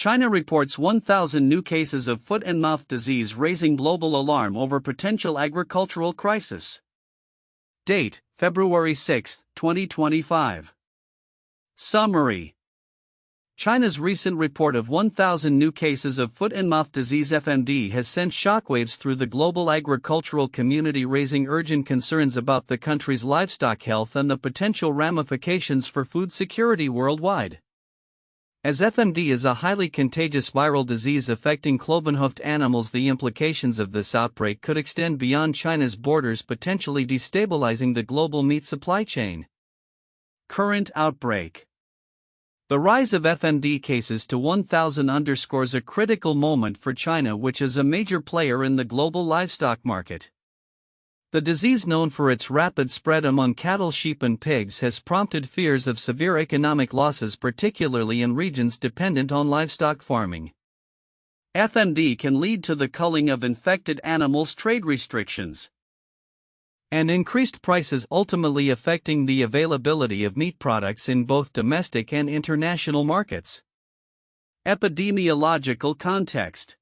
China reports 1,000 new cases of foot and mouth disease, raising global alarm over potential agricultural crisis. Date: February 6, 2025. Summary: China's recent report of 1,000 new cases of foot and mouth disease (FMD) has sent shockwaves through the global agricultural community, raising urgent concerns about the country's livestock health and the potential ramifications for food security worldwide. As FMD is a highly contagious viral disease affecting cloven-hoofed animals, the implications of this outbreak could extend beyond China's borders, potentially destabilizing the global meat supply chain. Current outbreak. The rise of FMD cases to 1,000 underscores a critical moment for China, which is a major player in the global livestock market. The disease, known for its rapid spread among cattle, sheep, and pigs, has prompted fears of severe economic losses, particularly in regions dependent on livestock farming. FMD can lead to the culling of infected animals, trade restrictions, and increased prices, ultimately affecting the availability of meat products in both domestic and international markets. Epidemiological context.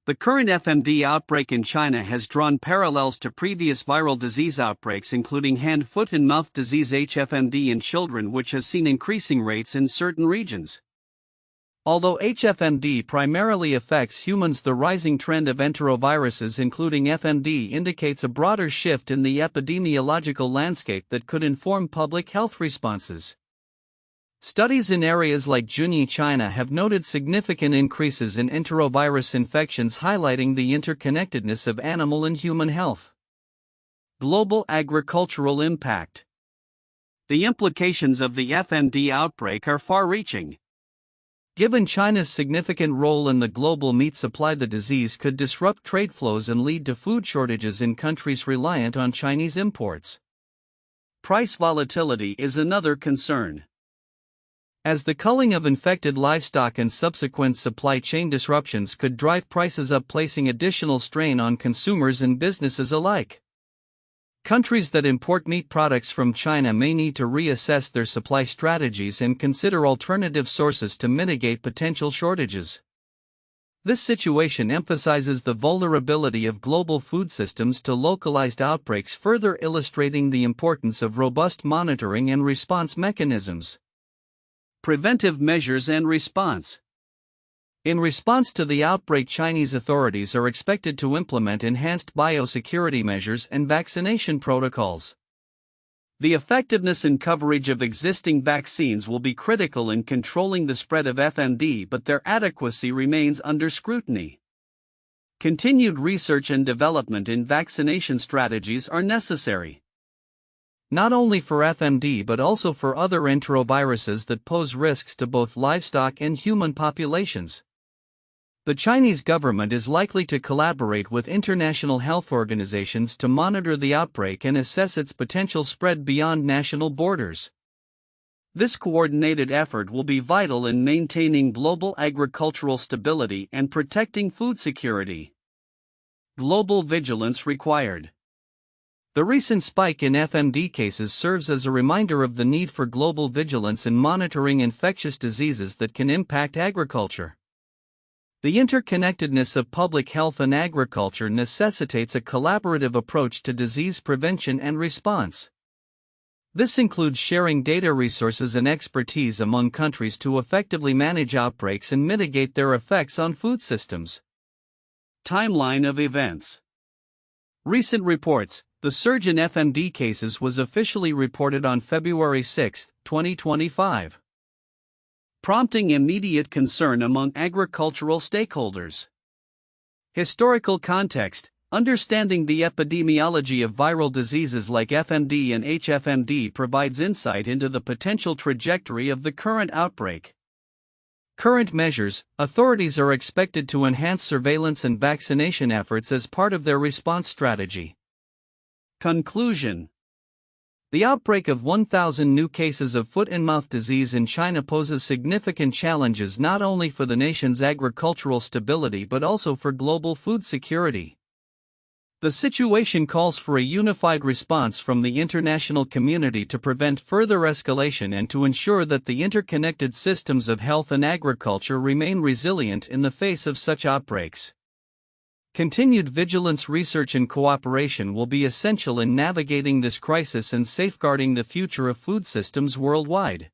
The current FMD outbreak in China has drawn parallels to previous viral disease outbreaks, including hand, foot, and mouth disease (HFMD) in children, which has seen increasing rates in certain regions. Although HFMD primarily affects humans, the rising trend of enteroviruses, including FMD, indicates a broader shift in the epidemiological landscape that could inform public health responses. Studies in areas like Zhejiang, China, have noted significant increases in enterovirus infections, highlighting the interconnectedness of animal and human health. Global agricultural impact. The implications of the FMD outbreak are far-reaching. Given China's significant role in the global meat supply, the disease could disrupt trade flows and lead to food shortages in countries reliant on Chinese imports. Price volatility is another concern, as the culling of infected livestock and subsequent supply chain disruptions could drive prices up, placing additional strain on consumers and businesses alike. Countries that import meat products from China may need to reassess their supply strategies and consider alternative sources to mitigate potential shortages. This situation emphasizes the vulnerability of global food systems to localized outbreaks, further illustrating the importance of robust monitoring and response mechanisms. Preventive measures and response. In response to the outbreak, Chinese authorities are expected to implement enhanced biosecurity measures and vaccination protocols. The effectiveness and coverage of existing vaccines will be critical in controlling the spread of FMD, but their adequacy remains under scrutiny. Continued research and development in vaccination strategies are necessary, not only for FMD but also for other enteroviruses that pose risks to both livestock and human populations. The Chinese government is likely to collaborate with international health organizations to monitor the outbreak and assess its potential spread beyond national borders. This coordinated effort will be vital in maintaining global agricultural stability and protecting food security. Global vigilance required. The recent spike in FMD cases serves as a reminder of the need for global vigilance in monitoring infectious diseases that can impact agriculture. The interconnectedness of public health and agriculture necessitates a collaborative approach to disease prevention and response. This includes sharing data, resources, and expertise among countries to effectively manage outbreaks and mitigate their effects on food systems. Timeline of events. Recent reports. The surge in FMD cases was officially reported on February 6, 2025. Prompting immediate concern among agricultural stakeholders. Historical context. Understanding the epidemiology of viral diseases like FMD and HFMD provides insight into the potential trajectory of the current outbreak. Current measures. Authorities are expected to enhance surveillance and vaccination efforts as part of their response strategy. Conclusion. The outbreak of 1,000 new cases of foot and mouth disease in China poses significant challenges not only for the nation's agricultural stability but also for global food security. The situation calls for a unified response from the international community to prevent further escalation and to ensure that the interconnected systems of health and agriculture remain resilient in the face of such outbreaks. Continued vigilance, research, and cooperation will be essential in navigating this crisis and safeguarding the future of food systems worldwide.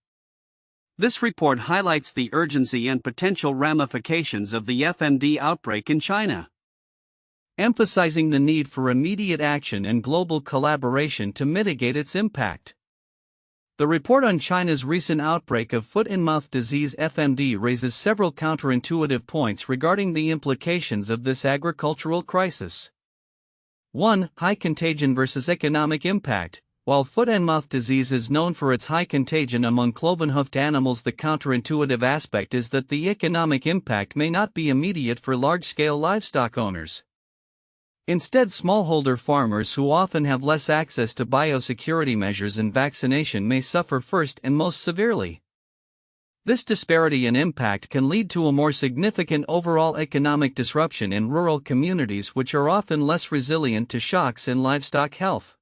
This report highlights the urgency and potential ramifications of the HFMD outbreak in China, emphasizing the need for immediate action and global collaboration to mitigate its impact. The report on China's recent outbreak of foot-and-mouth disease (HFMD) raises several counterintuitive points regarding the implications of this agricultural crisis. 1. High contagion versus economic impact. While foot-and-mouth disease is known for its high contagion among cloven-hoofed animals, the counterintuitive aspect is that the economic impact may not be immediate for large-scale livestock owners. Instead, smallholder farmers who often have less access to biosecurity measures and vaccination may suffer first and most severely. This disparity in impact can lead to a more significant overall economic disruption in rural communities, which are often less resilient to shocks in livestock health.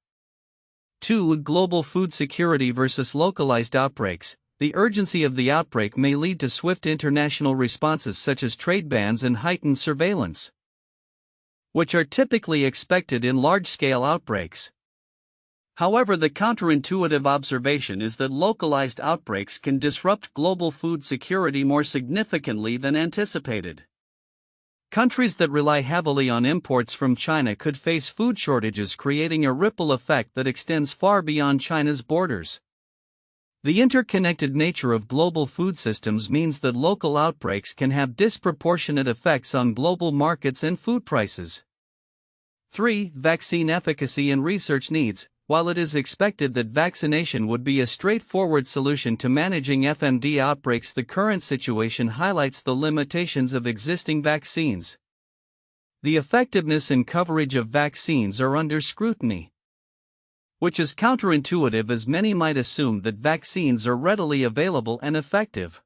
2. Global food security versus localized outbreaks. The urgency of the outbreak may lead to swift international responses such as trade bans and heightened surveillance, which are typically expected in large-scale outbreaks. However, the counterintuitive observation is that localized outbreaks can disrupt global food security more significantly than anticipated. Countries that rely heavily on imports from China could face food shortages, creating a ripple effect that extends far beyond China's borders. The interconnected nature of global food systems means that local outbreaks can have disproportionate effects on global markets and food prices. 3. Vaccine efficacy and research needs. While it is expected that vaccination would be a straightforward solution to managing HFMD outbreaks, the current situation highlights the limitations of existing vaccines. The effectiveness and coverage of vaccines are under scrutiny, which is counterintuitive, as many might assume that vaccines are readily available and effective.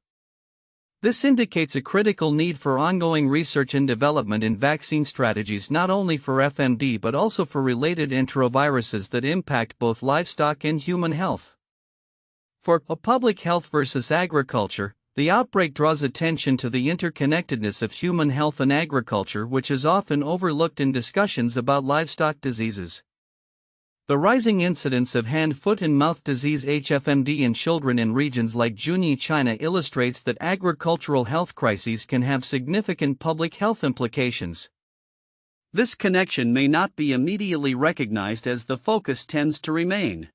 This indicates a critical need for ongoing research and development in vaccine strategies, not only for HFMD but also for related enteroviruses that impact both livestock and human health. For public health versus agriculture, the outbreak draws attention to the interconnectedness of human health and agriculture, which is often overlooked in discussions about livestock diseases. The rising incidence of hand, foot, and mouth disease (HFMD) in children in regions like Zhejiang, China, illustrates that agricultural health crises can have significant public health implications. This connection may not be immediately recognized, as the focus tends to remain.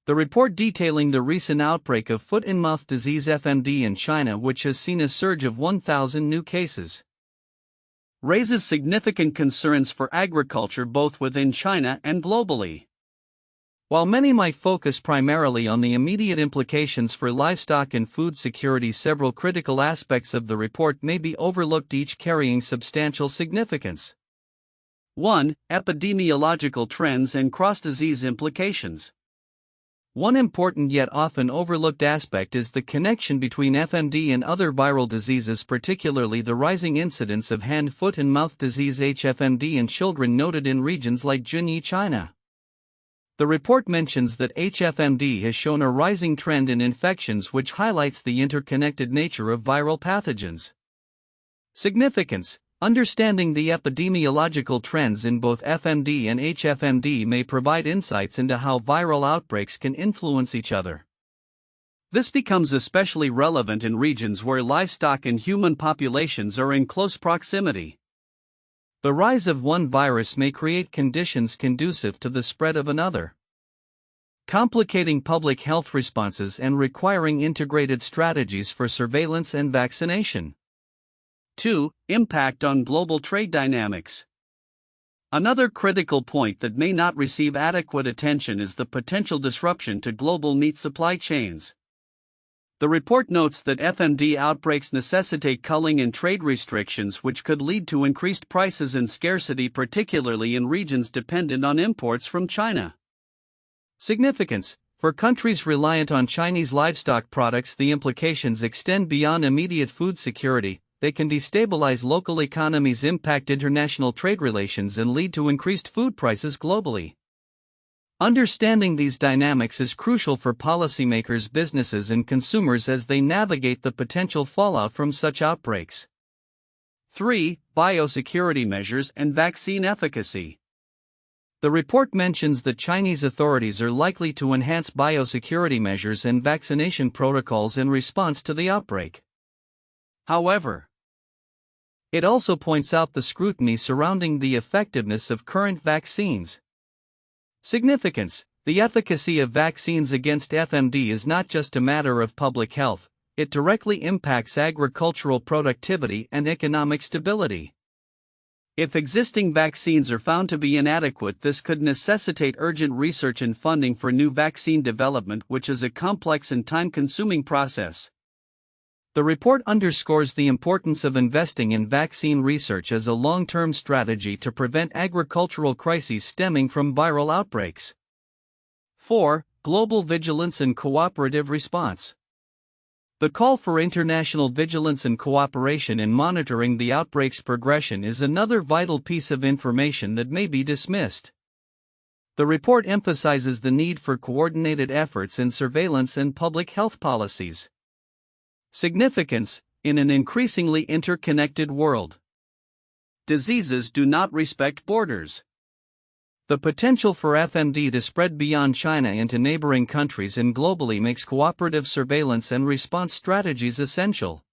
The report detailing the recent outbreak of foot-and-mouth disease (HFMD) in China, which has seen a surge of 1,000 new cases, raises significant concerns for agriculture both within China and globally. While many might focus primarily on the immediate implications for livestock and food security, several critical aspects of the report may be overlooked, each carrying substantial significance. 1. Epidemiological trends and cross-disease implications. One important yet often overlooked aspect is the connection between HFMD and other viral diseases, particularly the rising incidence of hand, foot, and mouth disease (HFMD) in children noted in regions like Zhejiang, China. The report mentions that HFMD has shown a rising trend in infections, which highlights the interconnected nature of viral pathogens. Significance. Understanding the epidemiological trends in both HFMD and HFMD may provide insights into how viral outbreaks can influence each other. This becomes especially relevant in regions where livestock and human populations are in close proximity. The rise of one virus may create conditions conducive to the spread of another, complicating public health responses and requiring integrated strategies for surveillance and vaccination. 2. Impact on global trade dynamics. Another critical point that may not receive adequate attention is the potential disruption to global meat supply chains. The report notes that HFMD outbreaks necessitate culling and trade restrictions, which could lead to increased prices and scarcity, particularly in regions dependent on imports from China. Significance. For countries reliant on Chinese livestock products, the implications extend beyond immediate food security. they can destabilize local economies, impact international trade relations, and lead to increased food prices globally. Understanding these dynamics is crucial for policymakers, businesses, and consumers as they navigate the potential fallout from such outbreaks. 3. Biosecurity measures and vaccine efficacy. The report mentions that Chinese authorities are likely to enhance biosecurity measures and vaccination protocols in response to the outbreak. However, it also points out the scrutiny surrounding the effectiveness of current vaccines. Significance: the efficacy of vaccines against FMD is not just a matter of public health, it directly impacts agricultural productivity and economic stability. If existing vaccines are found to be inadequate, this could necessitate urgent research and funding for new vaccine development, which is a complex and time-consuming process. The report underscores the importance of investing in vaccine research as a long-term strategy to prevent agricultural crises stemming from viral outbreaks. 4. Global vigilance and cooperative response. The call for international vigilance and cooperation in monitoring the outbreak's progression is another vital piece of information that may be dismissed. The report emphasizes the need for coordinated efforts in surveillance and public health policies. Significance: in an increasingly interconnected world, diseases do not respect borders. The potential for FMD to spread beyond China into neighboring countries and globally makes cooperative surveillance and response strategies essential.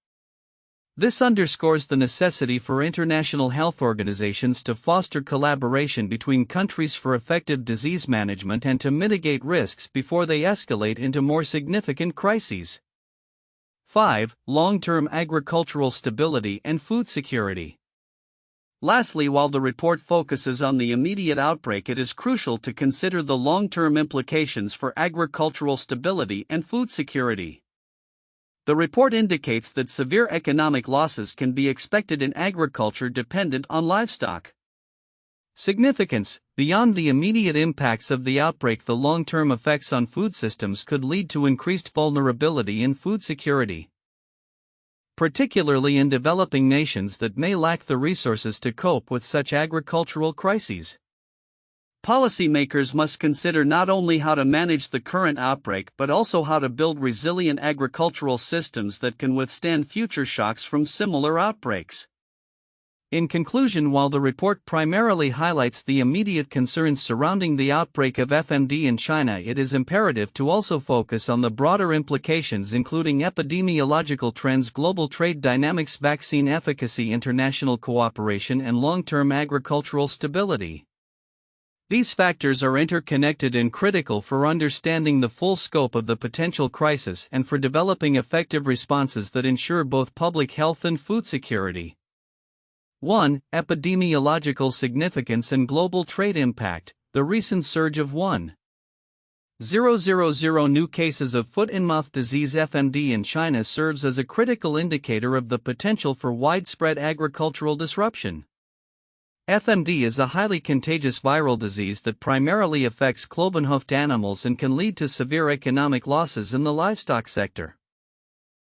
This underscores the necessity for international health organizations to foster collaboration between countries for effective disease management and to mitigate risks before they escalate into more significant crises. 5. Long-term agricultural stability and food security. Lastly, while the report focuses on the immediate outbreak, it is crucial to consider the long-term implications for agricultural stability and food security. The report indicates that severe economic losses can be expected in agriculture dependent on livestock. Significance: beyond the immediate impacts of the outbreak, the long-term effects on food systems could lead to increased vulnerability in food security, particularly in developing nations that may lack the resources to cope with such agricultural crises. Policymakers must consider not only how to manage the current outbreak but also how to build resilient agricultural systems that can withstand future shocks from similar outbreaks. In conclusion, while the report primarily highlights the immediate concerns surrounding the outbreak of FMD in China, it is imperative to also focus on the broader implications, including epidemiological trends, global trade dynamics, vaccine efficacy, international cooperation, and long-term agricultural stability. These factors are interconnected and critical for understanding the full scope of the potential crisis and for developing effective responses that ensure both public health and food security. 1. Epidemiological significance and global trade impact. The recent surge of 1,000 new cases of foot-and-mouth disease (FMD) in China serves as a critical indicator of the potential for widespread agricultural disruption. FMD is a highly contagious viral disease that primarily affects cloven-hoofed animals and can lead to severe economic losses in the livestock sector.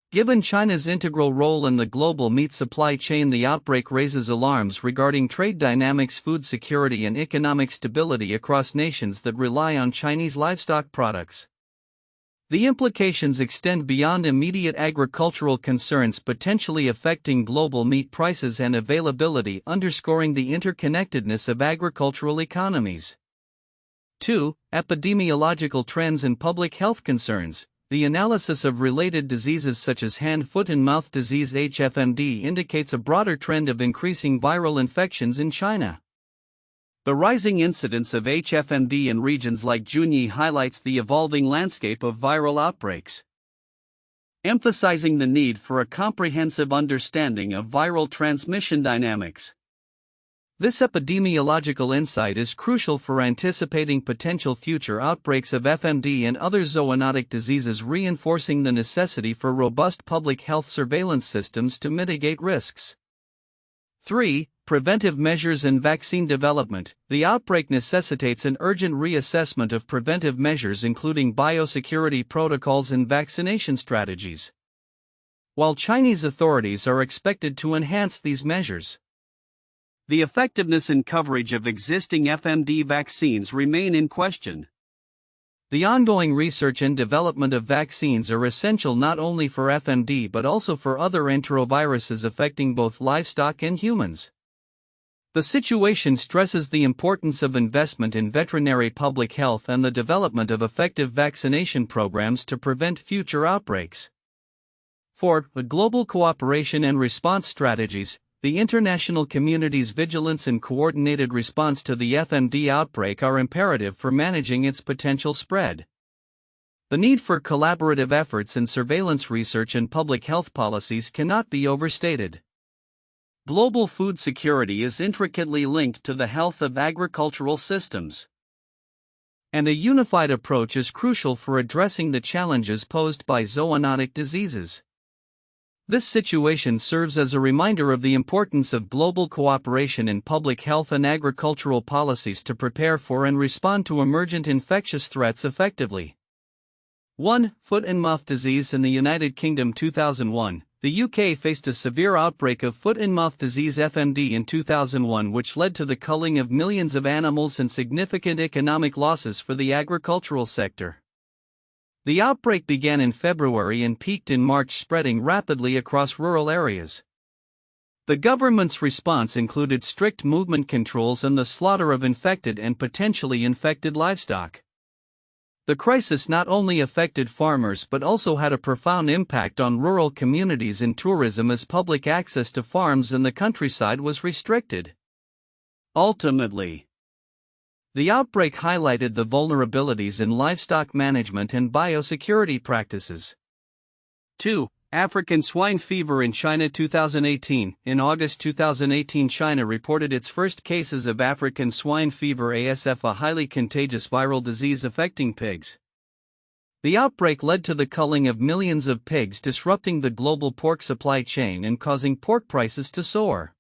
Given China's integral role in the global meat supply chain, the outbreak raises alarms regarding trade dynamics, food security, and economic stability across nations that rely on Chinese livestock products. The implications extend beyond immediate agricultural concerns, potentially affecting global meat prices and availability, underscoring the interconnectedness of agricultural economies. 2. Epidemiological trends and public health concerns. The analysis of related diseases such as hand, foot, and mouth disease (HFMD) indicates a broader trend of increasing viral infections in China. The rising incidence of HFMD in regions like Junyi highlights the evolving landscape of viral outbreaks, emphasizing the need for a comprehensive understanding of viral transmission dynamics. This epidemiological insight is crucial for anticipating potential future outbreaks of FMD and other zoonotic diseases, reinforcing the necessity for robust public health surveillance systems to mitigate risks. 3. Preventive measures and vaccine development. The outbreak necessitates an urgent reassessment of preventive measures, including biosecurity protocols and vaccination strategies. while Chinese authorities are expected to enhance these measures. The effectiveness and coverage of existing FMD vaccines remain in question. The ongoing research and development of vaccines are essential not only for FMD but also for other enteroviruses affecting both livestock and humans. The situation stresses the importance of investment in veterinary public health and the development of effective vaccination programs to prevent future outbreaks. 4. The global cooperation and response strategies. The international community's vigilance and coordinated response to the FMD outbreak are imperative for managing its potential spread. The need for collaborative efforts in surveillance research and public health policies cannot be overstated. Global food security is intricately linked to the health of agricultural systems, and a unified approach is crucial for addressing the challenges posed by zoonotic diseases. This situation serves as a reminder of the importance of global cooperation in public health and agricultural policies to prepare for and respond to emergent infectious threats effectively. 1. Foot and mouth disease in the United Kingdom 2001. The UK faced a severe outbreak of foot and mouth disease (FMD) in 2001, which led to the culling of millions of animals and significant economic losses for the agricultural sector. The outbreak began in February and peaked in March, spreading rapidly across rural areas. The government's response included strict movement controls and the slaughter of infected and potentially infected livestock. The crisis not only affected farmers but also had a profound impact on rural communities and tourism, as public access to farms in the countryside was restricted. Ultimately, the outbreak highlighted the vulnerabilities in livestock management and biosecurity practices. 2. African swine fever in China 2018. In August 2018, China reported its first cases of African swine fever (ASF), a highly contagious viral disease affecting pigs. The outbreak led to the culling of millions of pigs, disrupting the global pork supply chain and causing pork prices to soar.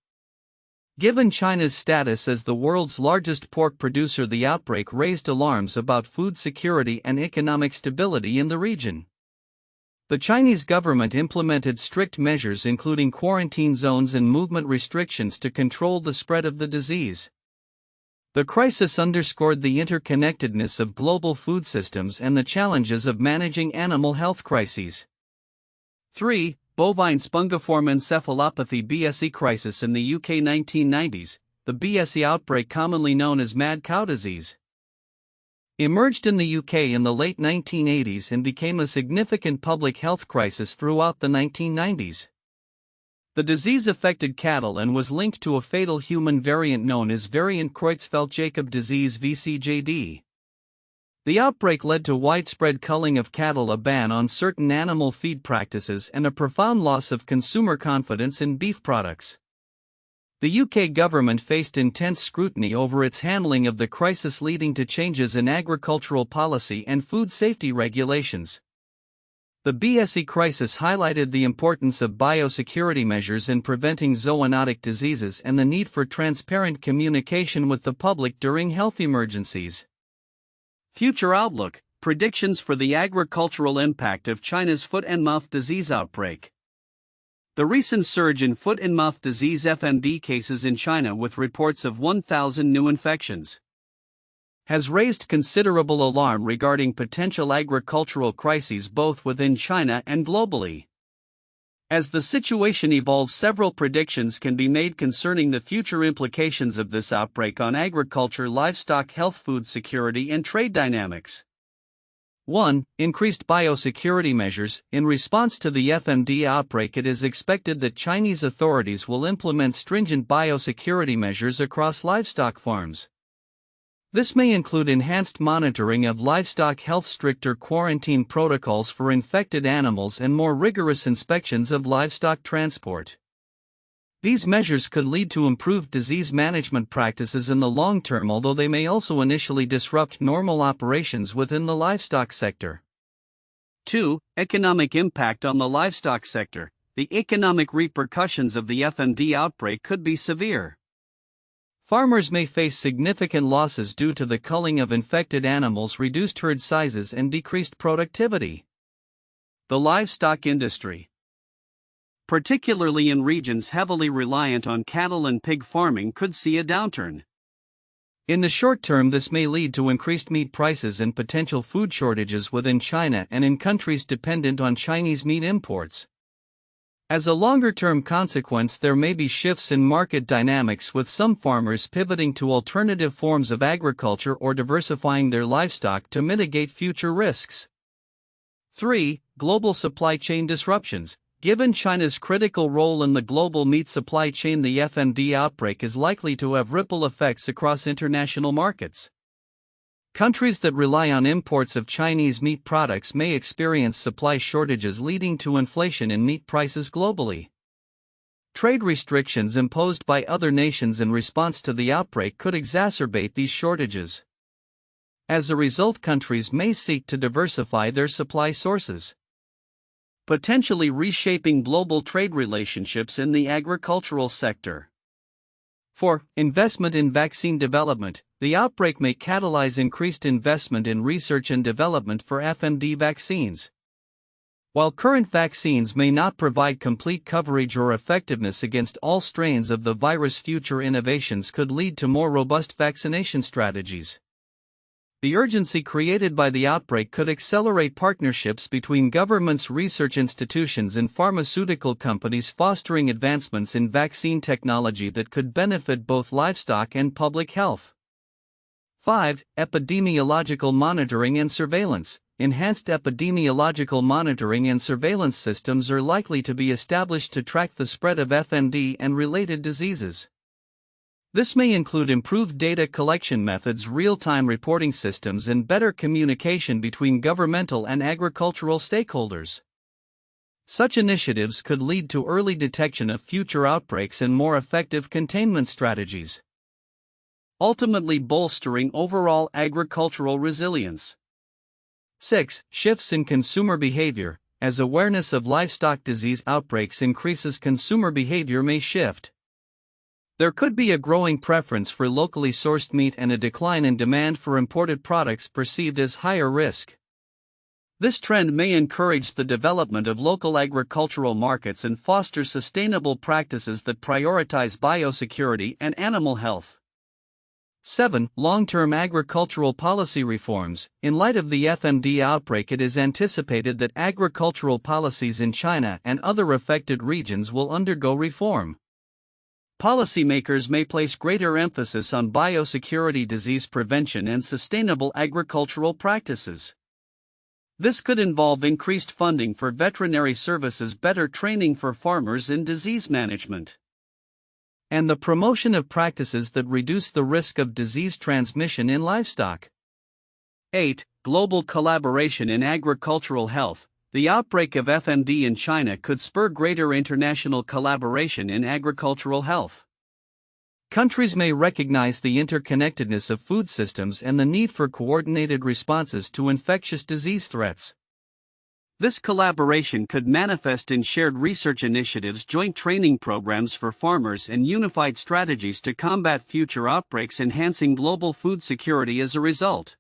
Given China's status as the world's largest pork producer, the outbreak raised alarms about food security and economic stability in the region. The Chinese government implemented strict measures, including quarantine zones and movement restrictions, to control the spread of the disease. The crisis underscored the interconnectedness of global food systems and the challenges of managing animal health crises. 3. Bovine spongiform encephalopathy (BSE) crisis in the UK 1990s. The BSE outbreak, commonly known as mad cow disease, emerged in the UK in the late 1980s and became a significant public health crisis throughout the 1990s. The disease affected cattle and was linked to a fatal human variant known as variant Creutzfeldt-Jakob disease (VCJD). The outbreak led to widespread culling of cattle, a ban on certain animal feed practices, and a profound loss of consumer confidence in beef products. The UK government faced intense scrutiny over its handling of the crisis, leading to changes in agricultural policy and food safety regulations. The BSE crisis highlighted the importance of biosecurity measures in preventing zoonotic diseases and the need for transparent communication with the public during health emergencies. Future outlook: predictions for the agricultural impact of China's foot and mouth disease outbreak. The recent surge in foot and mouth disease (FMD) cases in China, with reports of 1,000 new infections, has raised considerable alarm regarding potential agricultural crises both within China and globally. As the situation evolves, several predictions can be made concerning the future implications of this outbreak on agriculture, livestock health, food security, and trade dynamics. 1. Increased biosecurity measures. In response to the FMD outbreak, it is expected that Chinese authorities will implement stringent biosecurity measures across livestock farms. This may include enhanced monitoring of livestock health, stricter quarantine protocols for infected animals, and more rigorous inspections of livestock transport. These measures could lead to improved disease management practices in the long term, although they may also initially disrupt normal operations within the livestock sector. 2. Economic impact on the livestock sector. The economic repercussions of the FMD outbreak could be severe. Farmers may face significant losses due to the culling of infected animals, reduced herd sizes, and decreased productivity. The livestock industry. particularly in regions heavily reliant on cattle and pig farming, could see a downturn. In the short term, this may lead to increased meat prices and potential food shortages within China and in countries dependent on Chinese meat imports. As a longer-term consequence, there may be shifts in market dynamics, with some farmers pivoting to alternative forms of agriculture or diversifying their livestock to mitigate future risks. 3. Global supply chain disruptions. Given China's critical role in the global meat supply chain, the HFMD outbreak is likely to have ripple effects across international markets. Countries that rely on imports of Chinese meat products may experience supply shortages, leading to inflation in meat prices globally. Trade restrictions imposed by other nations in response to the outbreak could exacerbate these shortages. As a result, countries may seek to diversify their supply sources, potentially reshaping global trade relationships in the agricultural sector. 4. Investment in vaccine development. The outbreak may catalyze increased investment in research and development for HFMD vaccines. While current vaccines may not provide complete coverage or effectiveness against all strains of the virus, future innovations could lead to more robust vaccination strategies. The urgency created by the outbreak could accelerate partnerships between governments, research institutions, and pharmaceutical companies, fostering advancements in vaccine technology that could benefit both livestock and public health. 5. Epidemiological monitoring and surveillance. Enhanced epidemiological monitoring and surveillance systems are likely to be established to track the spread of HFMD and related diseases. This may include improved data collection methods, real-time reporting systems, and better communication between governmental and agricultural stakeholders. Such initiatives could lead to early detection of future outbreaks and more effective containment strategies, ultimately bolstering overall agricultural resilience. 6. Shifts in consumer behavior. As awareness of livestock disease outbreaks increases, consumer behavior may shift. There could be a growing preference for locally sourced meat and a decline in demand for imported products perceived as higher risk. This trend may encourage the development of local agricultural markets and foster sustainable practices that prioritize biosecurity and animal health. 7. Long-term agricultural policy reforms. In light of the HFMD outbreak, it is anticipated that agricultural policies in China and other affected regions will undergo reform. Policymakers may place greater emphasis on biosecurity, disease prevention, and sustainable agricultural practices. This could involve increased funding for veterinary services, better training for farmers in disease management, and the promotion of practices that reduce the risk of disease transmission in livestock. 8. Global collaboration in agricultural health. The outbreak of HFMD in China could spur greater international collaboration in agricultural health. Countries may recognize the interconnectedness of food systems and the need for coordinated responses to infectious disease threats. This collaboration could manifest in shared research initiatives, joint training programs for farmers, and unified strategies to combat future outbreaks, enhancing global food security as a result.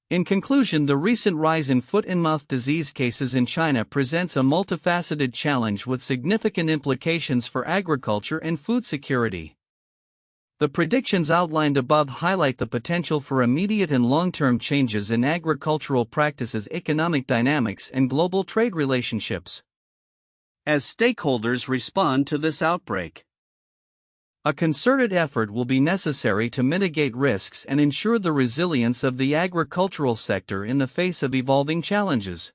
In conclusion, the recent rise in foot-and-mouth disease cases in China presents a multifaceted challenge with significant implications for agriculture and food security. The predictions outlined above highlight the potential for immediate and long-term changes in agricultural practices, economic dynamics, and global trade relationships. As stakeholders respond to this outbreak, a concerted effort will be necessary to mitigate risks and ensure the resilience of the agricultural sector in the face of evolving challenges.